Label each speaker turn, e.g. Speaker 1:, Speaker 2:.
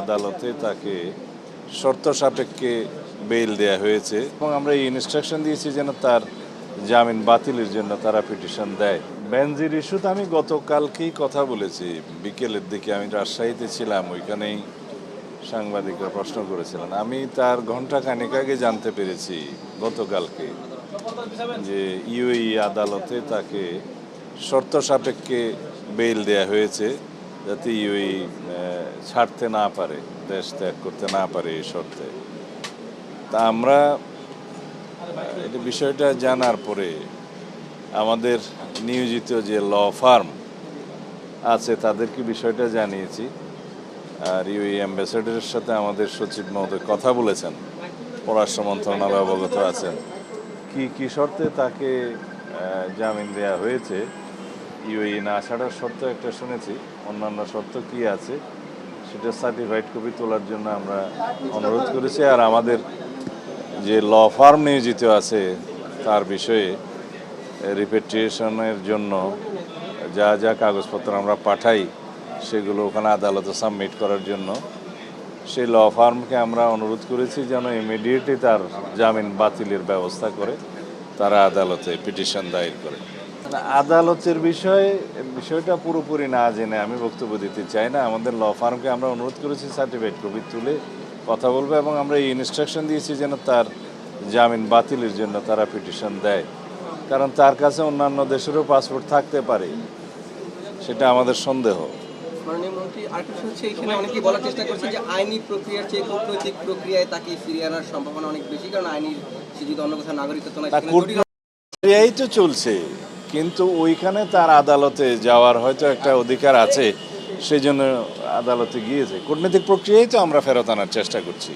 Speaker 1: আদালতে তাকে শর্ত সাপেক্ষে বেইল দেয়া হয়েছে এবং আমরা এই ইনস্ট্রাকশন দিয়েছি যেন তার জামিন বাতিলের জন্য তারা পিটিশন দেয়। বেনজির ইস্যুতে আমি গতকালকেই কথা বলেছি, বিকেলের দিকে আমি রাজশাহীতে ছিলাম, ওইখানেই সাংবাদিকরা প্রশ্ন করেছিলেন। আমি তার ঘন্টা খানেক আগে জানতে পেরেছি গতকালকে যে ইউএই আদালতে তাকে শর্ত সাপেক্ষে বেইল দেয়া হয়েছে যাতে ইউএই ছাড়তে না পারে, দেশ ত্যাগ করতে না পারে এই শর্তে। তা আমরা এটা বিষয়টা জানার পরে আমাদের নিয়োজিত যে ল ফার্ম আছে তাদেরকে বিষয়টা জানিয়েছি। আর ইউএই অ্যাম্বাসেডরের সাথে আমাদের সচিব মহোদয় কথা বলেছেন, পররাষ্ট্র মন্ত্রণালয় অবগত আছেন কি কি শর্তে তাকে জামিন দেওয়া হয়েছে। ইউএই না ছাড়ার শর্ত একটা শুনেছি, অন্যান্য শর্ত কি আছে সেটা সার্টিফাইড কপি তোলার জন্য আমরা অনুরোধ করেছি। আর আমাদের যে ল ফার্ম নিয়োজিত আছে তার বিষয়ে রিপেট্রিয়েশনের জন্য যা যা কাগজপত্র আমরা পাঠাই সেগুলো ওখানে আদালতে সাবমিট করার জন্য সেই ল ফার্মকে আমরা অনুরোধ করেছি যেন ইমিডিয়েটলি তার জামিন বাতিলের ব্যবস্থা করে তারা আদালতে পিটিশন দায়ের করে। আদালতের বিষয়টা পুরোপুরি না জেনে আমি বক্তব্য দিতে চাই না। আমাদের ল ফার্মকে আমরা অনুরোধ করেছি সার্টিফাইড কপি তুলে কথা বলবে এবং আমরা এই ইনস্ট্রাকশন দিয়েছি যেন তার জামিন বাতিলের জন্য তারা পিটিশন দেয়, কারণ তার কাছে অন্যান্য দেশেরও পাসপোর্ট থাকতে পারে, সেটা আমাদের সন্দেহ।
Speaker 2: মাননীয় মন্ত্রী, আরেকটা বিষয় হচ্ছে এখানে অনেকেই বলার চেষ্টা করছে যে আইনি প্রক্রিয়ার চেয়ে কূটনৈতিক প্রক্রিয়ায় তাকে ফিরিয়ে আনার সম্ভাবনা অনেক বেশি, কারণ আইনির সে যদি অন্য কোথাও নাগরিকত্ব নয়
Speaker 1: প্রক্রিয়াই তো চলছে, কিন্তু ওইখানে তার আদালতে যাওয়ার হয়তো একটা অধিকার আছে, সেই জন্য আদালতে গিয়েছে। কূটনৈতিক প্রক্রিয়ায় তো আমরা ফেরত আনার চেষ্টা করছি।